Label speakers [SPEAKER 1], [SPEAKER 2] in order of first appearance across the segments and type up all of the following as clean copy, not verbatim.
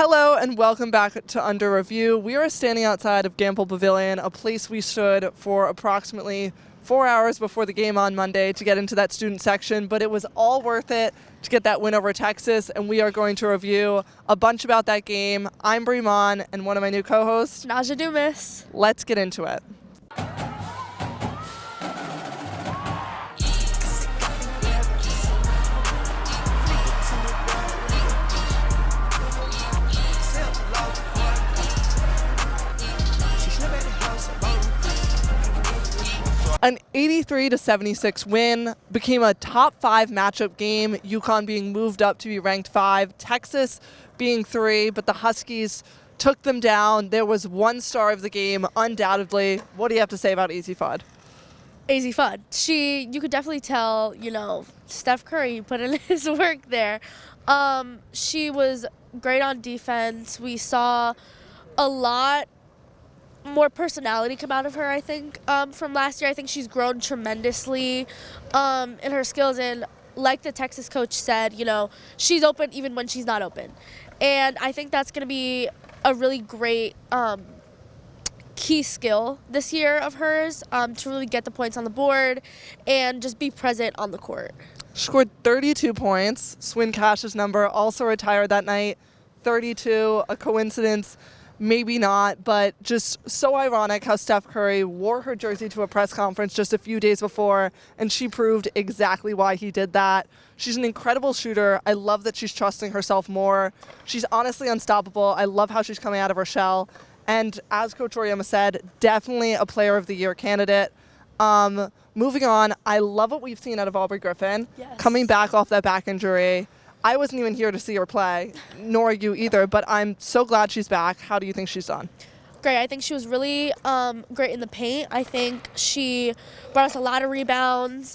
[SPEAKER 1] Hello and welcome back to Under Review. We are standing outside of Gamble Pavilion, a place we stood for approximately 4 hours before the game on Monday to get into that student section, but it was all worth it to get that win over Texas, and we are going to review a bunch about that game. I'm Mahn, and one of my new co-hosts,
[SPEAKER 2] Najha Dumas.
[SPEAKER 1] Let's get into it. An 83-76 win became a top 5 matchup game, UConn being moved up to be ranked 5, Texas being 3, but the Huskies took them down. There was one star of the game, undoubtedly. What do you have to say about AZ Fudd?
[SPEAKER 2] AZ Fudd. You could definitely tell, Steph Curry put in his work there. She was great on defense. We saw a lot more personality come out of her, I think, from last year. I think she's grown tremendously in her skills, and like the Texas coach said, she's open even when she's not open. And I think that's going to be a really great key skill this year of hers, to really get the points on the board and just be present on the court.
[SPEAKER 1] She scored 32 points. Swin Cash's number also retired that night. 32, a coincidence? Maybe not, but just so ironic how Steph Curry wore her jersey to a press conference just a few days before, and she proved exactly why he did that. She's an incredible shooter. I love that she's trusting herself more. She's honestly unstoppable. I love how she's coming out of her shell. And as Coach Oriema said, definitely a Player of the Year candidate. Moving on, I love what we've seen out of Aubrey Griffin.
[SPEAKER 2] Yes. Coming
[SPEAKER 1] Coming back off that back injury. I wasn't even here to see her play, nor you either, but I'm so glad she's back. How do you think she's done?
[SPEAKER 2] Great. I think she was really great in the paint. I think she brought us a lot of rebounds.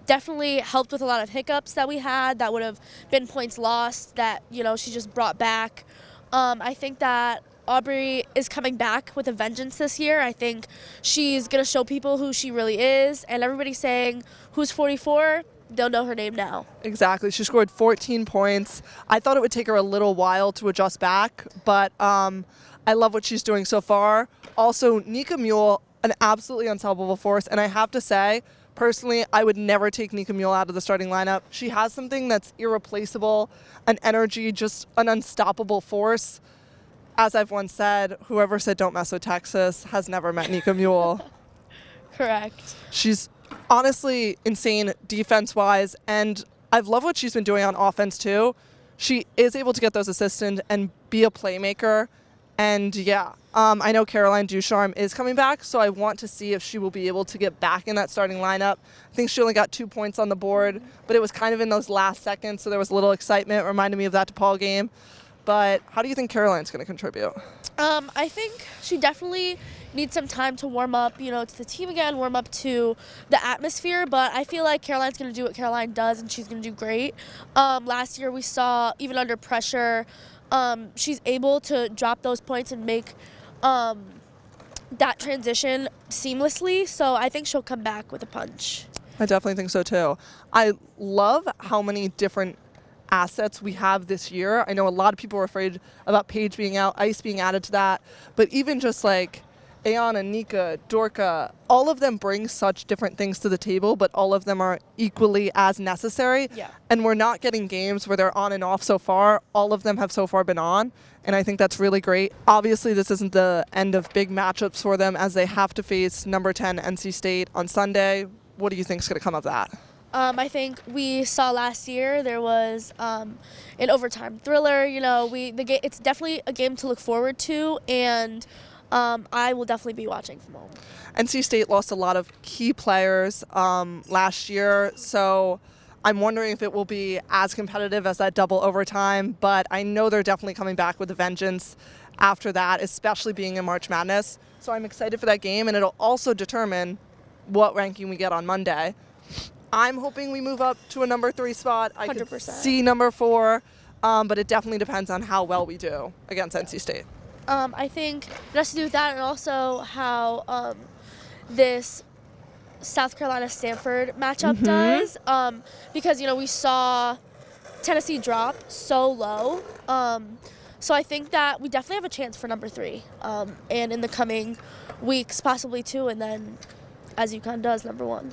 [SPEAKER 2] Definitely helped with a lot of hiccups that we had that would have been points lost that, she just brought back. I think that Aubrey is coming back with a vengeance this year. I think she's going to show people who she really is, and everybody's saying, who's 44? They'll know her name now.
[SPEAKER 1] Exactly. She scored 14 points. I thought it would take her a little while to adjust back, but I love what she's doing so far. Also, Nika Mule, an absolutely unstoppable force, and I have to say, personally, I would never take Nika Mule out of the starting lineup. She has something that's irreplaceable, an energy, just an unstoppable force. As I've once said, whoever said don't mess with Texas has never met Nika Mule.
[SPEAKER 2] Correct.
[SPEAKER 1] She's honestly insane defense-wise, and I've loved what she's been doing on offense too. She is able to get those assists and be a playmaker. And yeah, I know Caroline Ducharme is coming back, so I want to see if she will be able to get back in that starting lineup. I think she only got 2 points on the board, but it was kind of in those last seconds, so there was a little excitement. Reminded me of that DePaul game. But how do you think Caroline's going to contribute?
[SPEAKER 2] I think she definitely needs some time to warm up, to the team again, warm up to the atmosphere. But I feel like Caroline's going to do what Caroline does, and she's going to do great. Last year we saw, even under pressure, she's able to drop those points and make that transition seamlessly. So I think she'll come back with a punch.
[SPEAKER 1] I definitely think so too. I love how many different assets we have this year. I know a lot of people were afraid about Paige being out, Ice being added to that, but even just like Ayana, Nika, Dorka, all of them bring such different things to the table, but all of them are equally as necessary.
[SPEAKER 2] Yeah.
[SPEAKER 1] And we're not getting games where they're on and off so far. All of them have so far been on, and I think that's really great. Obviously, this isn't the end of big matchups for them as they have to face number 10 NC State on Sunday. What do you think is going to come of that?
[SPEAKER 2] I think we saw last year there was an overtime thriller. It's definitely a game to look forward to, and I will definitely be watching from home.
[SPEAKER 1] NC State lost a lot of key players last year, so I'm wondering if it will be as competitive as that double overtime, but I know they're definitely coming back with a vengeance after that, especially being in March Madness. So I'm excited for that game, and it'll also determine what ranking we get on Monday. I'm hoping we move up to a number 3 spot. I
[SPEAKER 2] 100%.
[SPEAKER 1] could see number 4, but it definitely depends on how well we do against NC State.
[SPEAKER 2] I think it has to do with that, and also how this South Carolina-Stanford matchup does, because we saw Tennessee drop so low. So I think that we definitely have a chance for number 3. And in the coming weeks, possibly 2, and then, as UConn does, number 1.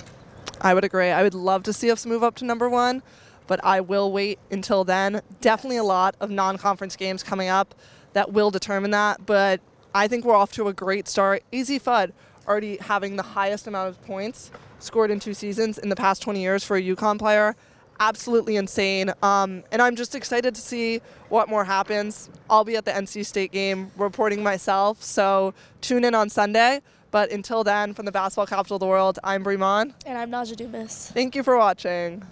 [SPEAKER 1] I would agree. I would love to see us move up to number 1, but I will wait until then. Definitely a lot of non-conference games coming up that will determine that, but I think we're off to a great start. AZ Fudd already having the highest amount of points scored in 2 seasons in the past 20 years for a UConn player. Absolutely insane. And I'm just excited to see what more happens. I'll be at the NC State game reporting myself, so tune in on Sunday. But until then, from the basketball capital of the world, I'm Mahn.
[SPEAKER 2] And I'm Najha Dumas.
[SPEAKER 1] Thank you for watching.